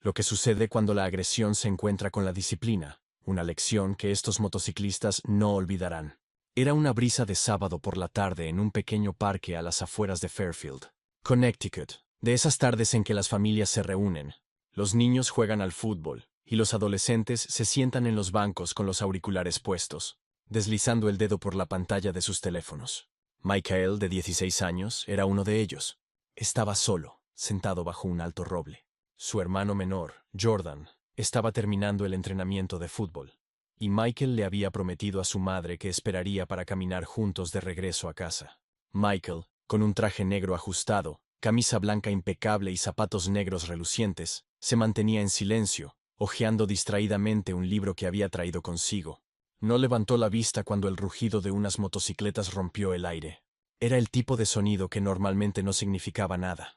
Lo que sucede cuando la agresión se encuentra con la disciplina, una lección que estos motociclistas no olvidarán. Era una brisa de sábado por la tarde en un pequeño parque a las afueras de Fairfield, Connecticut, de esas tardes en que las familias se reúnen, los niños juegan al fútbol y los adolescentes se sientan en los bancos con los auriculares puestos, deslizando el dedo por la pantalla de sus teléfonos. Michael, de 16 años, era uno de ellos. Estaba solo, sentado bajo un alto roble. Su hermano menor, Jordan, estaba terminando el entrenamiento de fútbol, y Michael le había prometido a su madre que esperaría para caminar juntos de regreso a casa. Michael, con un traje negro ajustado, camisa blanca impecable y zapatos negros relucientes, se mantenía en silencio, hojeando distraídamente un libro que había traído consigo. No levantó la vista cuando el rugido de unas motocicletas rompió el aire. Era el tipo de sonido que normalmente no significaba nada.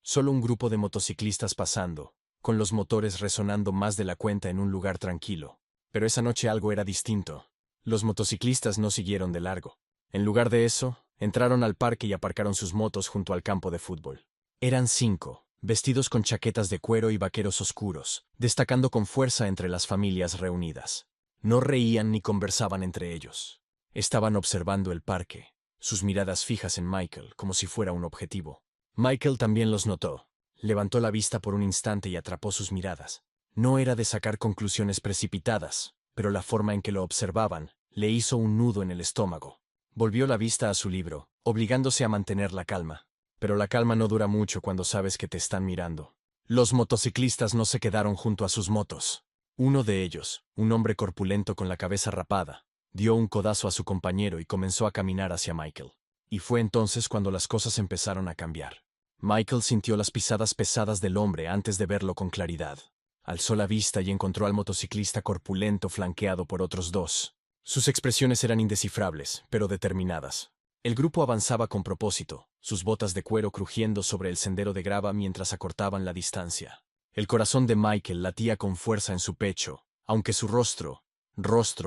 Solo un grupo de motociclistas pasando, con los motores resonando más de la cuenta en un lugar tranquilo. Pero esa noche algo era distinto. Los motociclistas no siguieron de largo. En lugar de eso, entraron al parque y aparcaron sus motos junto al campo de fútbol. Eran 5, vestidos con chaquetas de cuero y vaqueros oscuros, destacando con fuerza entre las familias reunidas. No reían ni conversaban entre ellos. Estaban observando el parque, sus miradas fijas en Michael como si fuera un objetivo. Michael también los notó. Levantó la vista por un instante y atrapó sus miradas. No era de sacar conclusiones precipitadas, pero la forma en que lo observaban le hizo un nudo en el estómago. Volvió la vista a su libro, obligándose a mantener la calma. Pero la calma no dura mucho cuando sabes que te están mirando. Los motociclistas no se quedaron junto a sus motos. Uno de ellos, un hombre corpulento con la cabeza rapada, dio un codazo a su compañero y comenzó a caminar hacia Michael. Y fue entonces cuando las cosas empezaron a cambiar. Michael sintió las pisadas pesadas del hombre antes de verlo con claridad. Alzó la vista y encontró al motociclista corpulento flanqueado por otros 2. Sus expresiones eran indescifrables, pero determinadas. El grupo avanzaba con propósito, sus botas de cuero crujiendo sobre el sendero de grava mientras acortaban la distancia. El corazón de Michael latía con fuerza en su pecho, aunque su rostro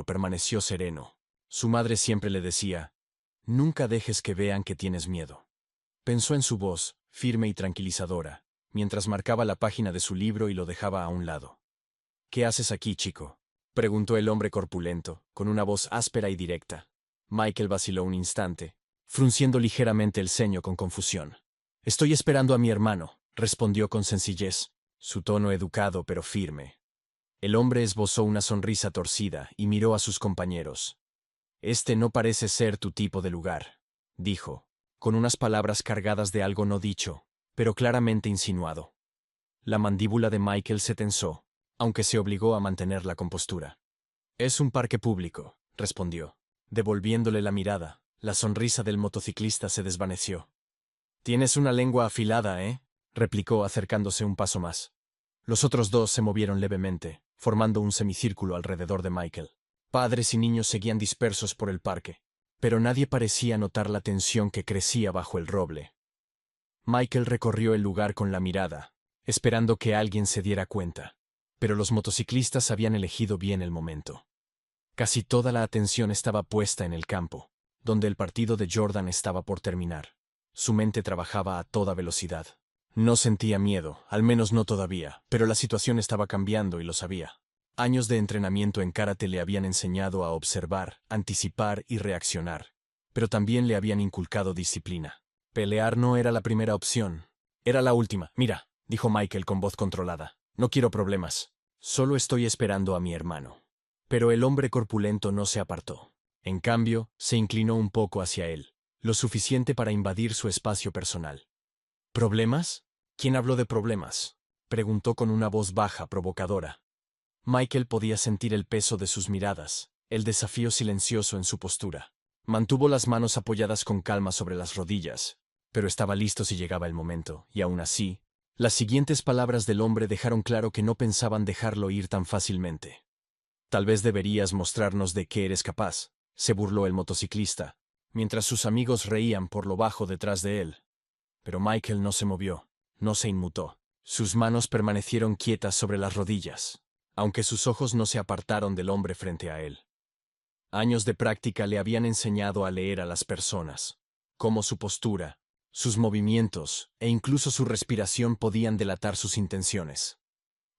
permaneció sereno. Su madre siempre le decía: «Nunca dejes que vean que tienes miedo». Pensó en su voz, firme y tranquilizadora, mientras marcaba la página de su libro y lo dejaba a un lado. «¿Qué haces aquí, chico?», preguntó el hombre corpulento, con una voz áspera y directa. Michael vaciló un instante, frunciendo ligeramente el ceño con confusión. «Estoy esperando a mi hermano», respondió con sencillez, su tono educado pero firme. El hombre esbozó una sonrisa torcida y miró a sus compañeros. «Este no parece ser tu tipo de lugar», dijo, con unas palabras cargadas de algo no dicho, pero claramente insinuado. La mandíbula de Michael se tensó, aunque se obligó a mantener la compostura. «Es un parque público», respondió. Devolviéndole la mirada, la sonrisa del motociclista se desvaneció. «Tienes una lengua afilada, ¿eh?», replicó acercándose un paso más. Los otros 2 se movieron levemente, formando un semicírculo alrededor de Michael. Padres y niños seguían dispersos por el parque, pero nadie parecía notar la tensión que crecía bajo el roble. Michael recorrió el lugar con la mirada, esperando que alguien se diera cuenta, pero los motociclistas habían elegido bien el momento. Casi toda la atención estaba puesta en el campo, donde el partido de Jordan estaba por terminar. Su mente trabajaba a toda velocidad. No sentía miedo, al menos no todavía, pero la situación estaba cambiando y lo sabía. Años de entrenamiento en karate le habían enseñado a observar, anticipar y reaccionar, pero también le habían inculcado disciplina. Pelear no era la primera opción, era la última. «Mira», dijo Michael con voz controlada, «no quiero problemas. Solo estoy esperando a mi hermano». Pero el hombre corpulento no se apartó. En cambio, se inclinó un poco hacia él, lo suficiente para invadir su espacio personal. «¿Problemas? ¿Quién habló de problemas?», preguntó con una voz baja, provocadora. Michael podía sentir el peso de sus miradas, el desafío silencioso en su postura. Mantuvo las manos apoyadas con calma sobre las rodillas, pero estaba listo si llegaba el momento, y aún así, las siguientes palabras del hombre dejaron claro que no pensaban dejarlo ir tan fácilmente. «Tal vez deberías mostrarnos de qué eres capaz», se burló el motociclista, mientras sus amigos reían por lo bajo detrás de él. Pero Michael no se movió, no se inmutó. Sus manos permanecieron quietas sobre las rodillas, aunque sus ojos no se apartaron del hombre frente a él. Años de práctica le habían enseñado a leer a las personas, cómo su postura, sus movimientos e incluso su respiración podían delatar sus intenciones.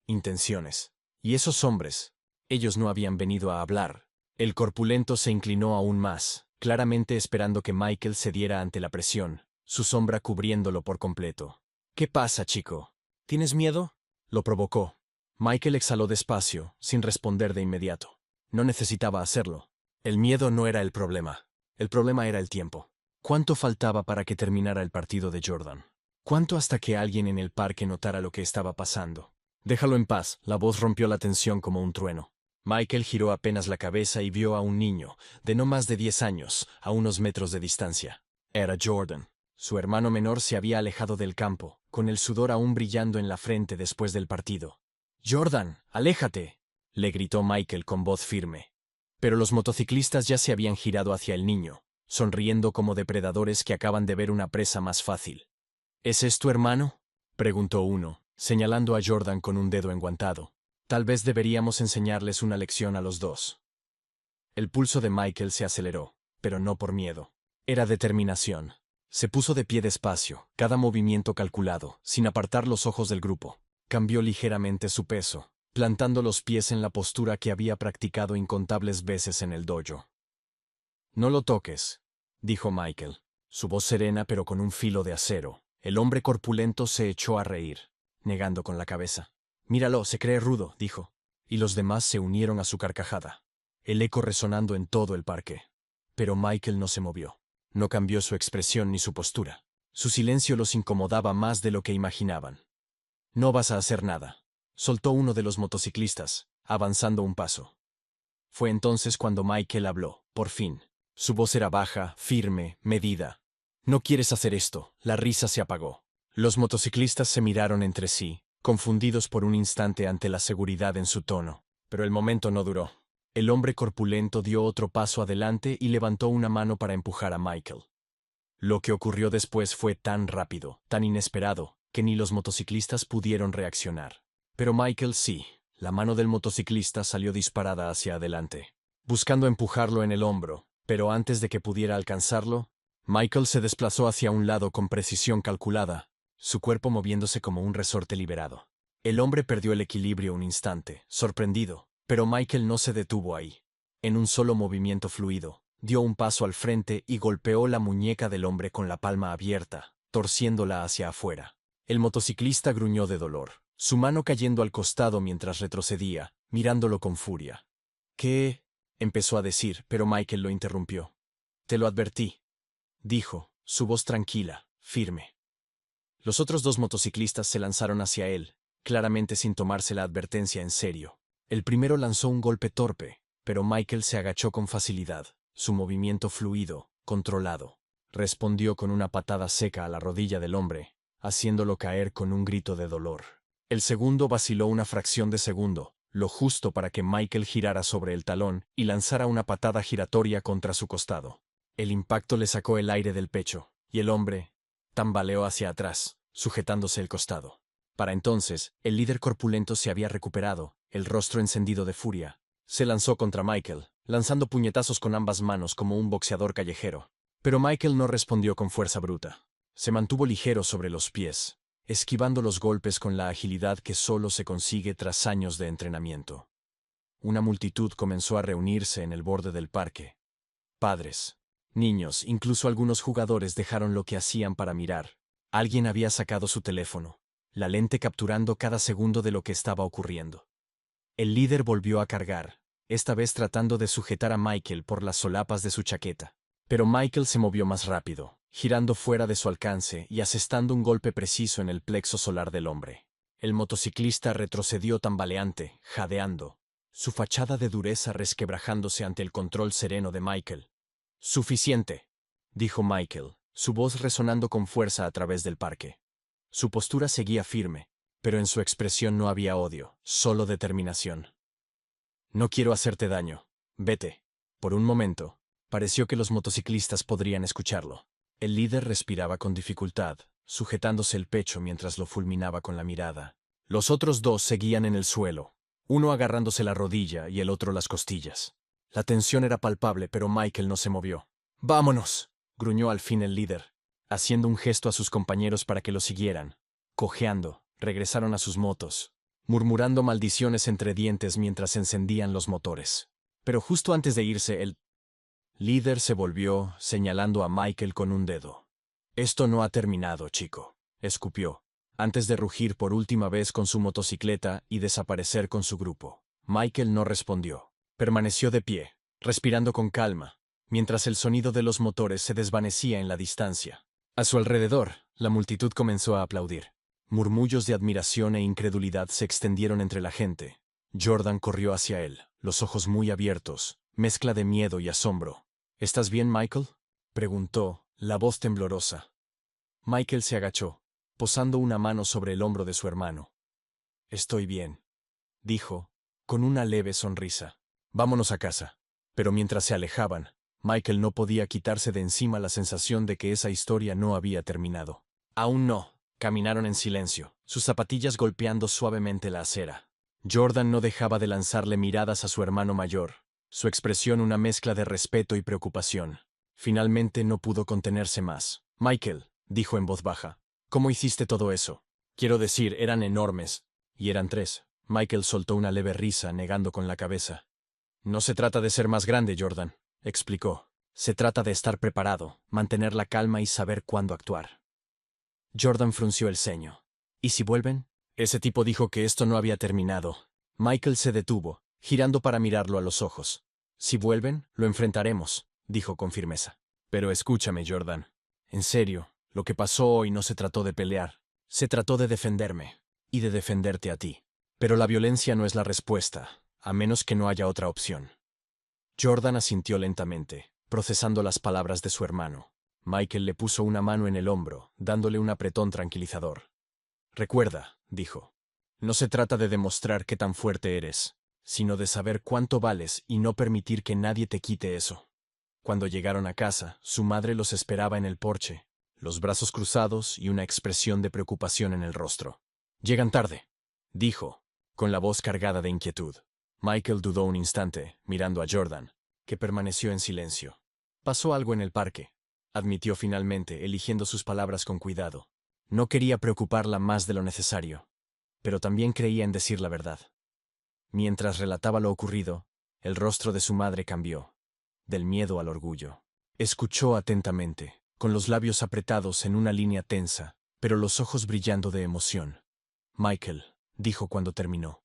intenciones. Y esos hombres, ellos no habían venido a hablar. El corpulento se inclinó aún más, claramente esperando que Michael cediera ante la presión, su sombra cubriéndolo por completo. ¿Qué pasa, chico? ¿Tienes miedo? Lo provocó. Michael exhaló despacio, sin responder de inmediato. No necesitaba hacerlo. El miedo no era el problema. El problema era el tiempo. ¿Cuánto faltaba para que terminara el partido de Jordan? ¿Cuánto hasta que alguien en el parque notara lo que estaba pasando? Déjalo en paz, la voz rompió la tensión como un trueno. Michael giró apenas la cabeza y vio a un niño, de no más de 10 años, a unos metros de distancia. Era Jordan. Su hermano menor se había alejado del campo, con el sudor aún brillando en la frente después del partido. «Jordan, aléjate», le gritó Michael con voz firme. Pero los motociclistas ya se habían girado hacia el niño, sonriendo como depredadores que acaban de ver una presa más fácil. «¿Ese es tu hermano?», preguntó uno, señalando a Jordan con un dedo enguantado. «Tal vez deberíamos enseñarles una lección a los dos». El pulso de Michael se aceleró, pero no por miedo. Era determinación. Se puso de pie despacio, cada movimiento calculado, sin apartar los ojos del grupo. Cambió ligeramente su peso, plantando los pies en la postura que había practicado incontables veces en el dojo. «No lo toques», dijo Michael, su voz serena pero con un filo de acero. El hombre corpulento se echó a reír, negando con la cabeza. «Míralo, se cree rudo», dijo, y los demás se unieron a su carcajada, el eco resonando en todo el parque. Pero Michael no se movió. No cambió su expresión ni su postura. Su silencio los incomodaba más de lo que imaginaban. «No vas a hacer nada», soltó uno de los motociclistas, avanzando un paso. Fue entonces cuando Michael habló, por fin. Su voz era baja, firme, medida. «No quieres hacer esto». La risa se apagó. Los motociclistas se miraron entre sí, confundidos por un instante ante la seguridad en su tono. Pero el momento no duró. El hombre corpulento dio otro paso adelante y levantó una mano para empujar a Michael. Lo que ocurrió después fue tan rápido, tan inesperado, que ni los motociclistas pudieron reaccionar. Pero Michael sí. La mano del motociclista salió disparada hacia adelante, buscando empujarlo en el hombro, pero antes de que pudiera alcanzarlo, Michael se desplazó hacia un lado con precisión calculada, su cuerpo moviéndose como un resorte liberado. El hombre perdió el equilibrio un instante, sorprendido, pero Michael no se detuvo ahí. En un solo movimiento fluido, dio un paso al frente y golpeó la muñeca del hombre con la palma abierta, torciéndola hacia afuera. El motociclista gruñó de dolor, su mano cayendo al costado mientras retrocedía, mirándolo con furia. «¿Qué?», empezó a decir, pero Michael lo interrumpió. «Te lo advertí», dijo, su voz tranquila, firme. Los otros dos motociclistas se lanzaron hacia él, claramente sin tomarse la advertencia en serio. El primero lanzó un golpe torpe, pero Michael se agachó con facilidad, su movimiento fluido, controlado. Respondió con una patada seca a la rodilla del hombre, haciéndolo caer con un grito de dolor. El segundo vaciló una fracción de segundo, lo justo para que Michael girara sobre el talón y lanzara una patada giratoria contra su costado. El impacto le sacó el aire del pecho, y el hombre tambaleó hacia atrás, sujetándose el costado. Para entonces, el líder corpulento se había recuperado, el rostro encendido de furia. Se lanzó contra Michael, lanzando puñetazos con ambas manos como un boxeador callejero. Pero Michael no respondió con fuerza bruta. Se mantuvo ligero sobre los pies, esquivando los golpes con la agilidad que solo se consigue tras años de entrenamiento. Una multitud comenzó a reunirse en el borde del parque. Padres, niños, incluso algunos jugadores dejaron lo que hacían para mirar. Alguien había sacado su teléfono, la lente capturando cada segundo de lo que estaba ocurriendo. El líder volvió a cargar, esta vez tratando de sujetar a Michael por las solapas de su chaqueta. Pero Michael se movió más rápido, girando fuera de su alcance y asestando un golpe preciso en el plexo solar del hombre. El motociclista retrocedió tambaleante, jadeando, su fachada de dureza resquebrajándose ante el control sereno de Michael. «Suficiente», dijo Michael, su voz resonando con fuerza a través del parque. Su postura seguía firme, pero en su expresión no había odio, solo determinación. «No quiero hacerte daño. Vete». Por un momento, pareció que los motociclistas podrían escucharlo. El líder respiraba con dificultad, sujetándose el pecho mientras lo fulminaba con la mirada. Los otros dos seguían en el suelo, uno agarrándose la rodilla y el otro las costillas. La tensión era palpable, pero Michael no se movió. «¡Vámonos!», gruñó al fin el líder, haciendo un gesto a sus compañeros para que lo siguieran. Cojeando, regresaron a sus motos. murmurando maldiciones entre dientes mientras encendían los motores. Pero justo antes de irse, el líder se volvió, señalando a Michael con un dedo. «Esto no ha terminado, chico», escupió, antes de rugir por última vez con su motocicleta y desaparecer con su grupo. Michael no respondió. Permaneció de pie, respirando con calma, mientras el sonido de los motores se desvanecía en la distancia. A su alrededor, la multitud comenzó a aplaudir. Murmullos de admiración e incredulidad se extendieron entre la gente. Jordan corrió hacia él, los ojos muy abiertos, mezcla de miedo y asombro. «¿Estás bien, Michael?», preguntó, la voz temblorosa. Michael se agachó, posando una mano sobre el hombro de su hermano. «Estoy bien», dijo, con una leve sonrisa. «Vámonos a casa». Pero mientras se alejaban, Michael no podía quitarse de encima la sensación de que esa historia no había terminado. Aún no. Caminaron en silencio, sus zapatillas golpeando suavemente la acera. Jordan no dejaba de lanzarle miradas a su hermano mayor, su expresión una mezcla de respeto y preocupación. Finalmente no pudo contenerse más. «Michael», dijo en voz baja, «¿cómo hiciste todo eso? Quiero decir, eran enormes. Y eran 3. Michael soltó una leve risa, negando con la cabeza. «No se trata de ser más grande, Jordan», explicó. «Se trata de estar preparado, mantener la calma y saber cuándo actuar». Jordan frunció el ceño. «¿Y si vuelven?». Ese tipo dijo que esto no había terminado. Michael se detuvo, girando para mirarlo a los ojos. «Si vuelven, lo enfrentaremos», dijo con firmeza. «Pero escúchame, Jordan. En serio, lo que pasó hoy no se trató de pelear. Se trató de defenderme. Y de defenderte a ti. Pero la violencia no es la respuesta, a menos que no haya otra opción». Jordan asintió lentamente, procesando las palabras de su hermano. Michael le puso una mano en el hombro, dándole un apretón tranquilizador. «Recuerda», dijo, «no se trata de demostrar qué tan fuerte eres, sino de saber cuánto vales y no permitir que nadie te quite eso». Cuando llegaron a casa, su madre los esperaba en el porche, los brazos cruzados y una expresión de preocupación en el rostro. «Llegan tarde», dijo, con la voz cargada de inquietud. Michael dudó un instante, mirando a Jordan, que permaneció en silencio. «Pasó algo en el parque», admitió finalmente, eligiendo sus palabras con cuidado. No quería preocuparla más de lo necesario, pero también creía en decir la verdad. Mientras relataba lo ocurrido, el rostro de su madre cambió, del miedo al orgullo. Escuchó atentamente, con los labios apretados en una línea tensa, pero los ojos brillando de emoción. «Michael», dijo cuando terminó,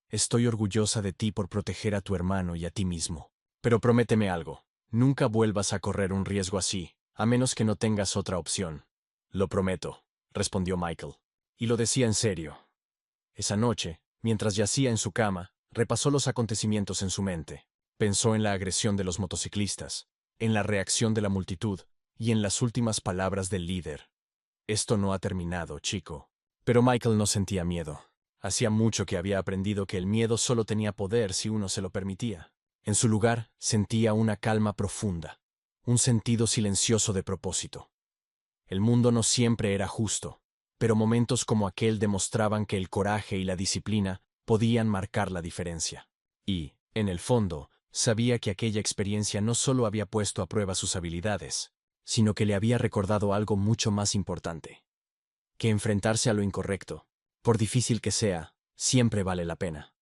«estoy orgullosa de ti por proteger a tu hermano y a ti mismo. Pero prométeme algo, nunca vuelvas a correr un riesgo así, a menos que no tengas otra opción». «Lo prometo», respondió Michael. Y lo decía en serio. Esa noche, mientras yacía en su cama, repasó los acontecimientos en su mente. Pensó en la agresión de los motociclistas, en la reacción de la multitud y en las últimas palabras del líder. «Esto no ha terminado, chico». Pero Michael no sentía miedo. Hacía mucho que había aprendido que el miedo solo tenía poder si uno se lo permitía. En su lugar, sentía una calma profunda, un sentido silencioso de propósito. El mundo no siempre era justo, pero momentos como aquel demostraban que el coraje y la disciplina podían marcar la diferencia. Y, en el fondo, sabía que aquella experiencia no solo había puesto a prueba sus habilidades, sino que le había recordado algo mucho más importante. Que enfrentarse a lo incorrecto, por difícil que sea, siempre vale la pena.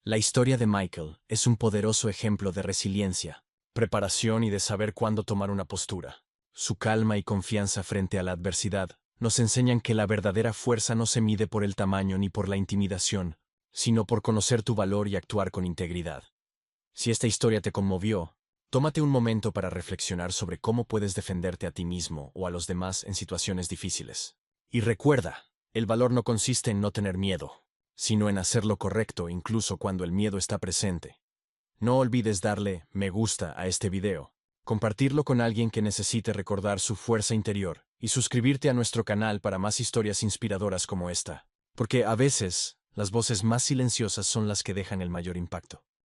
La historia de Michael es un poderoso ejemplo de resiliencia, preparación y de saber cuándo tomar una postura. Su calma y confianza frente a la adversidad nos enseñan que la verdadera fuerza no se mide por el tamaño ni por la intimidación, sino por conocer tu valor y actuar con integridad. Si esta historia te conmovió, tómate un momento para reflexionar sobre cómo puedes defenderte a ti mismo o a los demás en situaciones difíciles. Y recuerda, el valor no consiste en no tener miedo, sino en hacer lo correcto incluso cuando el miedo está presente. No olvides darle me gusta a este video, compartirlo con alguien que necesite recordar su fuerza interior y suscribirte a nuestro canal para más historias inspiradoras como esta, porque a veces las voces más silenciosas son las que dejan el mayor impacto.